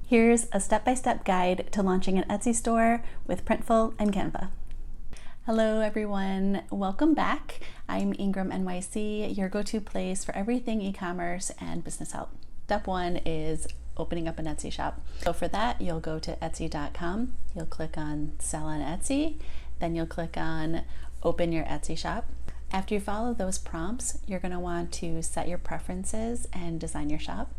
Here's a step-by-step guide to launching an Etsy store with Printful and Canva. Hello everyone, welcome back. I'm IngrahamNYC, your go-to place for everything e-commerce and business help. Step one is opening up an Etsy shop. So for that, you'll go to etsy.com, you'll click on Sell on Etsy, then you'll click on Open Your Etsy shop. After you follow those prompts, you're going to want to set your preferences and design your shop.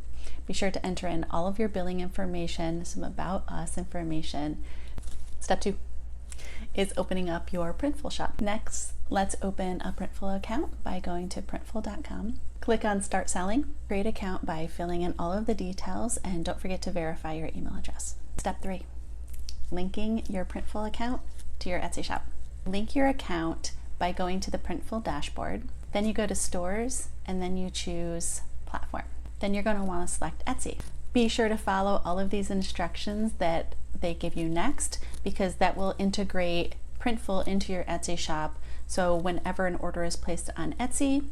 Be sure to enter in all of your billing information, some about us information. Step two is opening up your Printful shop. Next, let's open a Printful account by going to printful.com. Click on Start Selling. Create an account by filling in all of the details, and don't forget to verify your email address. Step three, linking your Printful account to your Etsy shop. Link your account by going to the Printful dashboard. Then you go to Stores, and then you choose Platform. Then you're going to want to select Etsy. Be sure to follow all of these instructions that they give you next, because that will integrate Printful into your Etsy shop. So whenever an order is placed on Etsy,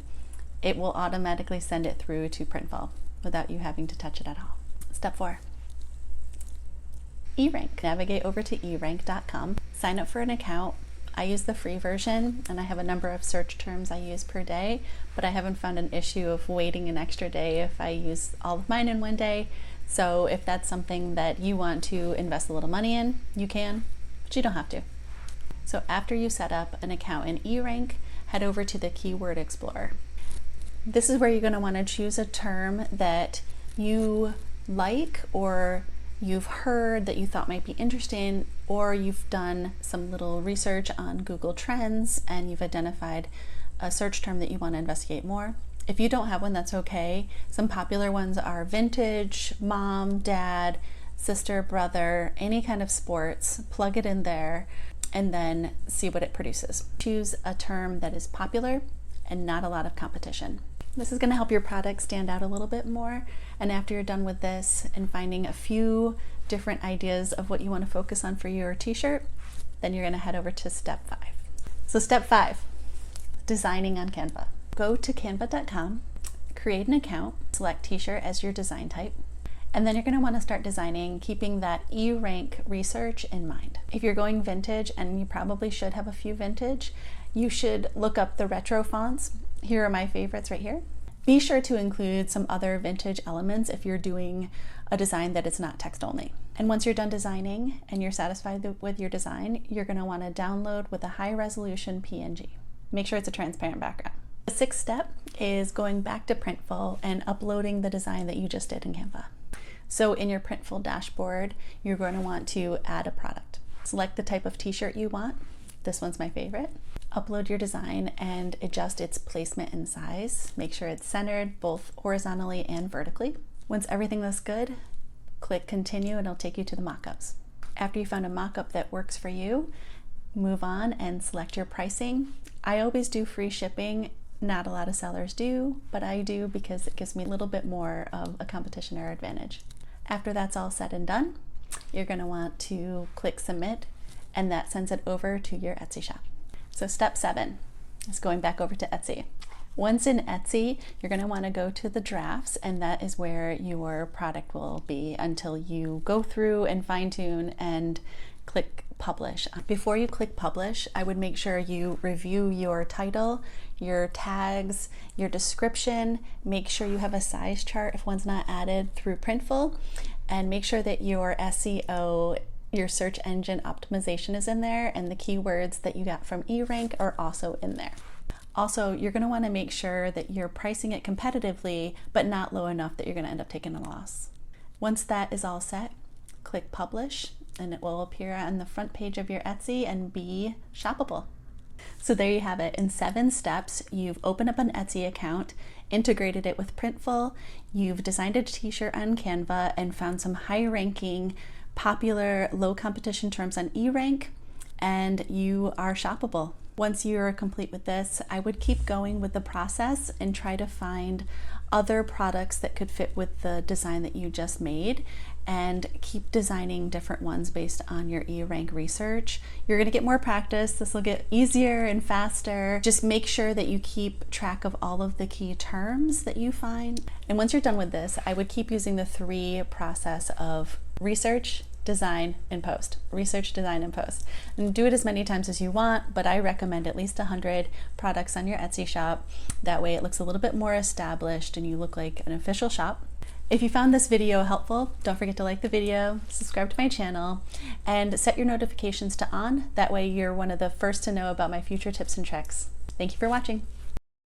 it will automatically send it through to Printful without you having to touch it at all. Step four, eRank. Navigate over to eRank.com, sign up for an account. I use the free version and I have a number of search terms I use per day, but I haven't found an issue of waiting an extra day if I use all of mine in one day. So if that's something that you want to invest a little money in, you can, but you don't have to. So after you set up an account in eRank, head over to the Keyword Explorer. This is where you're going to want to choose a term that you like, or you've heard that you thought might be interesting, or you've done some little research on Google Trends and you've identified a search term that you want to investigate more. If you don't have one, that's okay. Some popular ones are vintage, mom, dad, sister, brother, any kind of sports. Plug it in there and then see what it produces. Choose a term that is popular and not a lot of competition. This is going to help your product stand out a little bit more. And after you're done with this and finding a few different ideas of what you want to focus on for your t-shirt, then you're going to head over to step five. So step five, designing on Canva. Go to canva.com, create an account, select t-shirt as your design type, and then you're going to want to start designing, keeping that eRank research in mind. If you're going vintage, and you probably should have a few vintage, you should look up the retro fonts. Here are my favorites right here. Be sure to include some other vintage elements if you're doing a design that is not text only. And once you're done designing and you're satisfied with your design, you're going to want to download with a high resolution PNG. Make sure it's a transparent background. The sixth step is going back to Printful and uploading the design that you just did in Canva. So in your Printful dashboard, you're going to want to add a product. Select the type of t-shirt you want. This one's my favorite. Upload your design and adjust its placement and size. Make sure it's centered both horizontally and vertically. Once everything looks good, click continue and it'll take you to the mockups. After you found a mockup that works for you, move on and select your pricing. I always do free shipping. Not a lot of sellers do, but I do because it gives me a little bit more of a competition or advantage. After that's all said and done, you're going to want to click submit, and that sends it over to your Etsy shop. So step seven is going back over to Etsy. Once in Etsy, you're going to want to go to the drafts, and that is where your product will be until you go through and fine tune and click publish. Before you click publish, I would make sure you review your title, your tags, your description. Make sure you have a size chart if one's not added through Printful, and make sure that your SEO, your search engine optimization, is in there, and the keywords that you got from eRank are also in there. Also, you're going to want to make sure that you're pricing it competitively, but not low enough that you're going to end up taking a loss. Once that is all set, click publish, and it will appear on the front page of your Etsy and be shoppable. So there you have it. In 7 steps, you've opened up an Etsy account, integrated it with Printful, you've designed a t-shirt on Canva, and found some high-ranking, popular, low competition terms on eRank, and you are shoppable. Once you're complete with this, I would keep going with the process and try to find other products that could fit with the design that you just made, and keep designing different ones based on your eRank research. You're going to get more practice. This will get easier and faster. Just make sure that you keep track of all of the key terms that you find. And once you're done with this, I would keep using the 3 process of research, design, and post. Research, design, and post. And do it as many times as you want, but I recommend at least 100 products on your Etsy shop. That way it looks a little bit more established and you look like an official shop. If you found this video helpful, don't forget to like the video, subscribe to my channel, and set your notifications to on. That way you're one of the first to know about my future tips and tricks. Thank you for watching.